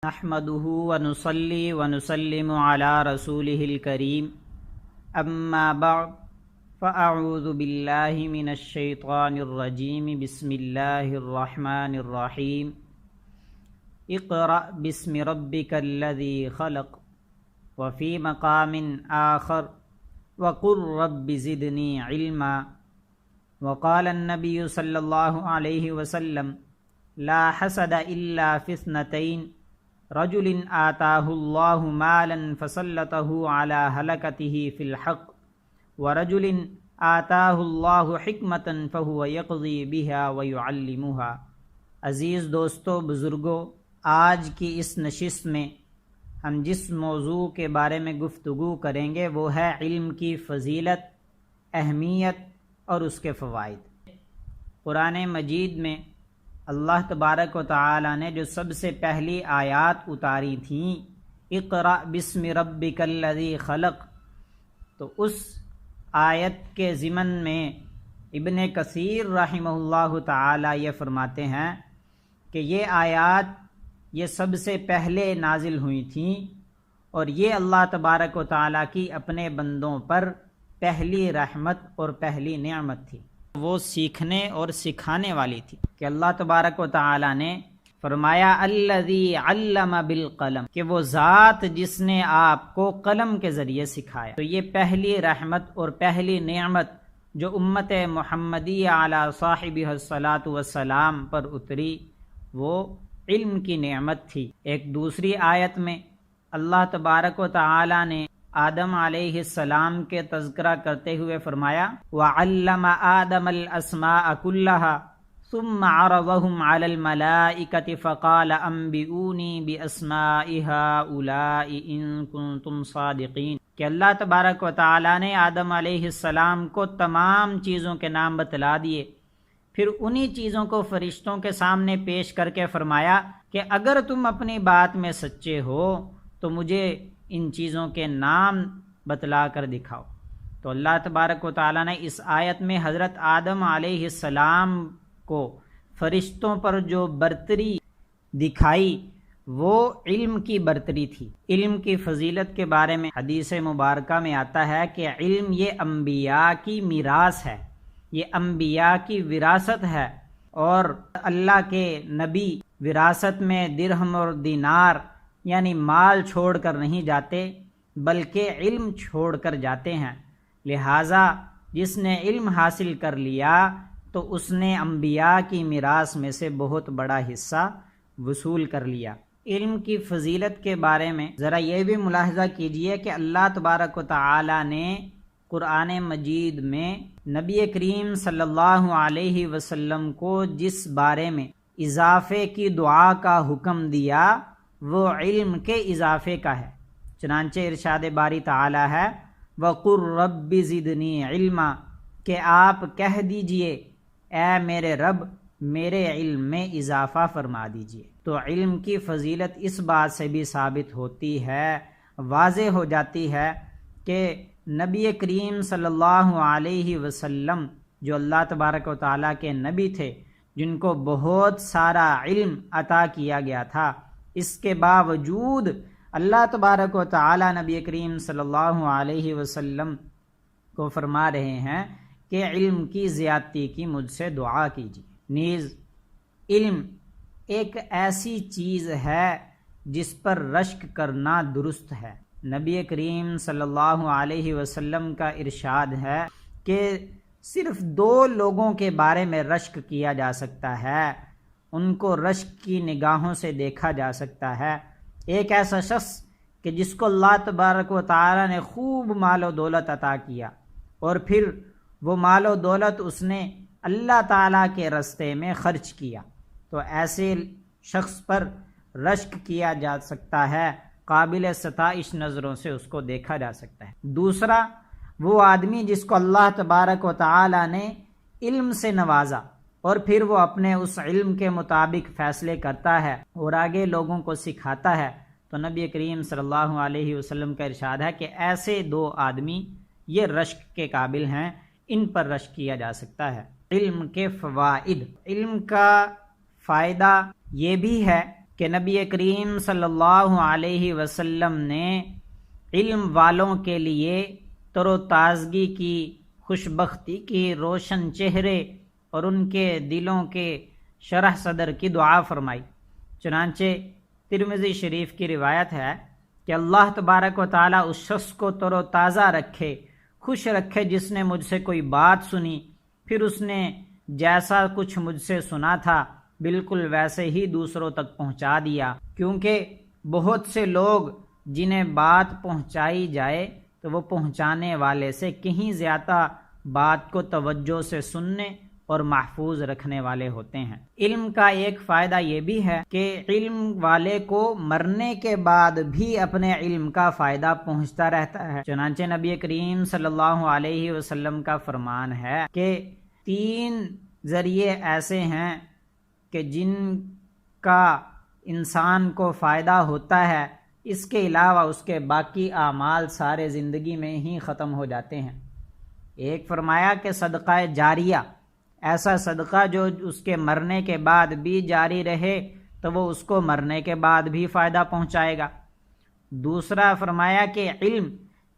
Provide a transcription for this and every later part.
نحمده ونصلي ونسلم على رسوله الكريم اما بعد فاعوذ بالله من الشيطان الرجيم بسم الله الرحمن الرحيم اقرأ باسم ربك الذي خلق وفي مقام آخر وقل رب زدني علما وقال النبي صلى الله عليه وسلم لا حسد إلا في اثنتين رجل آتاه الله مالا فسلطه على هلكته في الحق ورجل آتاه الله حکمة فهو يقضي بها ويعلمها۔ عزیز دوستو، بزرگو، آج کی اس نشست میں ہم جس موضوع کے بارے میں گفتگو کریں گے وہ ہے علم کی فضیلت، اہمیت اور اس کے فوائد۔ قرآن مجید میں اللہ تبارک و تعالی نے جو سب سے پہلی آیات اتاری تھیں، اقرأ بسم ربک الذی خلق، تو اس آیت کے ضمن میں ابن کثیر رحمہ اللہ تعالی یہ فرماتے ہیں کہ یہ آیات یہ سب سے پہلے نازل ہوئی تھیں اور یہ اللہ تبارک و تعالی کی اپنے بندوں پر پہلی رحمت اور پہلی نعمت تھی، وہ سیکھنے اور سکھانے والی تھی کہ اللہ تبارک و تعالی نے فرمایا الذی علم بالقلم، کہ وہ ذات جس نے آپ کو قلم کے ذریعے سکھایا۔ تو یہ پہلی رحمت اور پہلی نعمت جو امت محمدی علی صاحبہ الصلاۃ والسلام پر اتری وہ علم کی نعمت تھی۔ ایک دوسری آیت میں اللہ تبارک و تعالی نے آدم علیہ السلام کے تذکرہ کرتے ہوئے فرمایا وَعَلَّمَ آدَمَ الْأَسْمَاءَ كُلَّهَا ثُمَّ عَرَضَهُمْ عَلَى الْمَلَائِكَةِ فَقَالَ أَنْبِئُونِي بِأَسْمَاءِ هَؤُلَاءِ إِن كُنتُمْ صَادِقِينَ، کہ اللہ تبارک و تعالی نے آدم علیہ السلام کو تمام چیزوں کے نام بتلا دیے، پھر انہی چیزوں کو فرشتوں کے سامنے پیش کر کے فرمایا کہ اگر تم اپنی بات میں سچے ہو تو مجھے ان چیزوں کے نام بتلا کر دکھاؤ۔ تو اللہ تبارک و تعالیٰ نے اس آیت میں حضرت آدم علیہ السلام کو فرشتوں پر جو برتری دکھائی وہ علم کی برتری تھی۔ علم کی فضیلت کے بارے میں حدیث مبارکہ میں آتا ہے کہ علم یہ انبیاء کی میراث ہے، یہ انبیاء کی وراثت ہے، اور اللہ کے نبی وراثت میں درہم اور دینار یعنی مال چھوڑ کر نہیں جاتے بلکہ علم چھوڑ کر جاتے ہیں، لہٰذا جس نے علم حاصل کر لیا تو اس نے انبیاء کی میراث میں سے بہت بڑا حصہ وصول کر لیا۔ علم کی فضیلت کے بارے میں ذرا یہ بھی ملاحظہ کیجئے کہ اللہ تبارک و تعالی نے قرآن مجید میں نبی کریم صلی اللہ علیہ وسلم کو جس بارے میں اضافے کی دعا کا حکم دیا وہ علم کے اضافے کا ہے۔ چنانچہ ارشاد باری تعالی ہے وَقُلْ رَبِّ زِدْنِي عِلْمًا، کہ آپ کہہ دیجئے اے میرے رب میرے علم میں اضافہ فرما دیجئے۔ تو علم کی فضیلت اس بات سے بھی ثابت ہوتی ہے، واضح ہو جاتی ہے کہ نبی کریم صلی اللہ علیہ وسلم جو اللہ تبارک و تعالیٰ کے نبی تھے، جن کو بہت سارا علم عطا کیا گیا تھا، اس کے باوجود اللہ تبارک و تعالی نبی کریم صلی اللہ علیہ وسلم کو فرما رہے ہیں کہ علم کی زیادتی کی مجھ سے دعا کیجیے۔ نیز علم ایک ایسی چیز ہے جس پر رشک کرنا درست ہے۔ نبی کریم صلی اللہ علیہ وسلم کا ارشاد ہے کہ صرف 2 لوگوں کے بارے میں رشک کیا جا سکتا ہے، ان کو رشک کی نگاہوں سے دیکھا جا سکتا ہے۔ ایک ایسا شخص کہ جس کو اللہ تبارک و تعالی نے خوب مال و دولت عطا کیا اور پھر وہ مال و دولت اس نے اللہ تعالیٰ کے راستے میں خرچ کیا، تو ایسے شخص پر رشک کیا جا سکتا ہے، قابل ستائش نظروں سے اس کو دیکھا جا سکتا ہے۔ دوسرا وہ آدمی جس کو اللہ تبارک و تعالی نے علم سے نوازا اور پھر وہ اپنے اس علم کے مطابق فیصلے کرتا ہے اور آگے لوگوں کو سکھاتا ہے، تو نبی کریم صلی اللہ علیہ وسلم کا ارشاد ہے کہ ایسے 2 آدمی یہ رشک کے قابل ہیں، ان پر رشک کیا جا سکتا ہے۔ علم کے فوائد، علم کا فائدہ یہ بھی ہے کہ نبی کریم صلی اللہ علیہ وسلم نے علم والوں کے لیے تر و تازگی کی، خوشبختی کی، روشن چہرے اور ان کے دلوں کے شرح صدر کی دعا فرمائی۔ چنانچہ ترمذی شریف کی روایت ہے کہ اللہ تبارک و تعالیٰ اس شخص کو تر و تازہ رکھے، خوش رکھے جس نے مجھ سے کوئی بات سنی، پھر اس نے جیسا کچھ مجھ سے سنا تھا بالکل ویسے ہی دوسروں تک پہنچا دیا، کیونکہ بہت سے لوگ جنہیں بات پہنچائی جائے تو وہ پہنچانے والے سے کہیں زیادہ بات کو توجہ سے سننے اور محفوظ رکھنے والے ہوتے ہیں۔ علم کا ایک فائدہ یہ بھی ہے کہ علم والے کو مرنے کے بعد بھی اپنے علم کا فائدہ پہنچتا رہتا ہے۔ چنانچہ نبی کریم صلی اللہ علیہ وسلم کا فرمان ہے کہ 3 ذریعے ایسے ہیں کہ جن کا انسان کو فائدہ ہوتا ہے، اس کے علاوہ اس کے باقی اعمال سارے زندگی میں ہی ختم ہو جاتے ہیں۔ ایک فرمایا کہ صدقہ جاریہ، ایسا صدقہ جو اس کے مرنے کے بعد بھی جاری رہے تو وہ اس کو مرنے کے بعد بھی فائدہ پہنچائے گا۔ دوسرا فرمایا کہ علم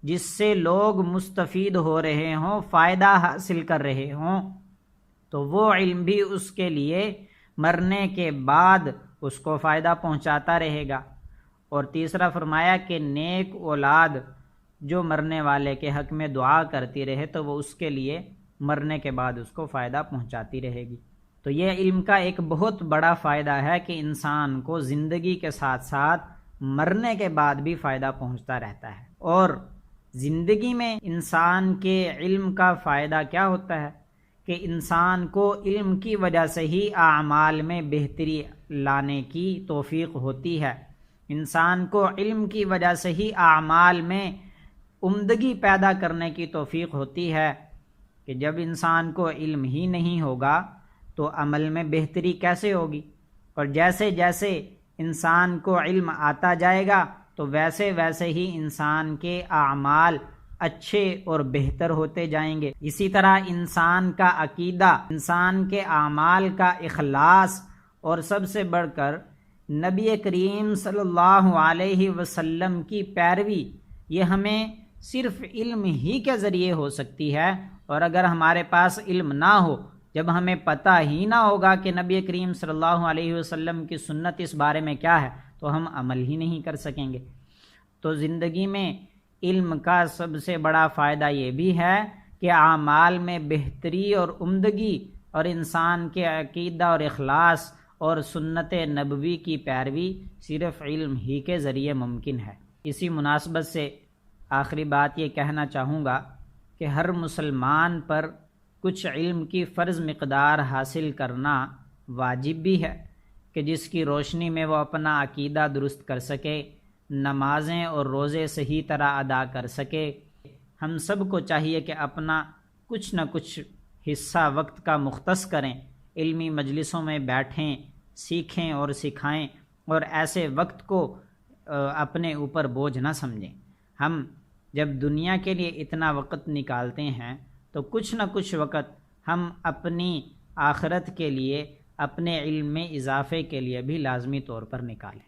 جس سے لوگ مستفید ہو رہے ہوں، فائدہ حاصل کر رہے ہوں، تو وہ علم بھی اس کے لیے مرنے کے بعد اس کو فائدہ پہنچاتا رہے گا۔ اور تیسرا فرمایا کہ نیک اولاد جو مرنے والے کے حق میں دعا کرتی رہے تو وہ اس کے لیے مرنے کے بعد اس کو فائدہ پہنچاتی رہے گی۔ تو یہ علم کا ایک بہت بڑا فائدہ ہے کہ انسان کو زندگی کے ساتھ ساتھ مرنے کے بعد بھی فائدہ پہنچتا رہتا ہے۔ اور زندگی میں انسان کے علم کا فائدہ کیا ہوتا ہے کہ انسان کو علم کی وجہ سے ہی اعمال میں بہتری لانے کی توفیق ہوتی ہے، انسان کو علم کی وجہ سے ہی اعمال میں عمدگی پیدا کرنے کی توفیق ہوتی ہے کہ جب انسان کو علم ہی نہیں ہوگا تو عمل میں بہتری کیسے ہوگی؟ اور جیسے جیسے انسان کو علم آتا جائے گا تو ویسے ویسے ہی انسان کے اعمال اچھے اور بہتر ہوتے جائیں گے۔ اسی طرح انسان کا عقیدہ، انسان کے اعمال کا اخلاص، اور سب سے بڑھ کر نبی کریم صلی اللہ علیہ وسلم کی پیروی، یہ ہمیں صرف علم ہی کے ذریعے ہو سکتی ہے۔ اور اگر ہمارے پاس علم نہ ہو، جب ہمیں پتہ ہی نہ ہوگا کہ نبی کریم صلی اللہ علیہ وسلم کی سنت اس بارے میں کیا ہے، تو ہم عمل ہی نہیں کر سکیں گے۔ تو زندگی میں علم کا سب سے بڑا فائدہ یہ بھی ہے کہ اعمال میں بہتری اور عمدگی، اور انسان کے عقیدہ اور اخلاص اور سنت نبوی کی پیروی صرف علم ہی کے ذریعے ممکن ہے۔ اسی مناسبت سے آخری بات یہ کہنا چاہوں گا کہ ہر مسلمان پر کچھ علم کی فرض مقدار حاصل کرنا واجب بھی ہے کہ جس کی روشنی میں وہ اپنا عقیدہ درست کر سکے، نمازیں اور روزے صحیح طرح ادا کر سکے۔ ہم سب کو چاہیے کہ اپنا کچھ نہ کچھ حصہ وقت کا مختص کریں، علمی مجلسوں میں بیٹھیں، سیکھیں اور سکھائیں، اور ایسے وقت کو اپنے اوپر بوجھ نہ سمجھیں۔ ہم جب دنیا کے لیے اتنا وقت نکالتے ہیں تو کچھ نہ کچھ وقت ہم اپنی آخرت کے لیے، اپنے علم میں اضافے کے لیے بھی لازمی طور پر نکالیں۔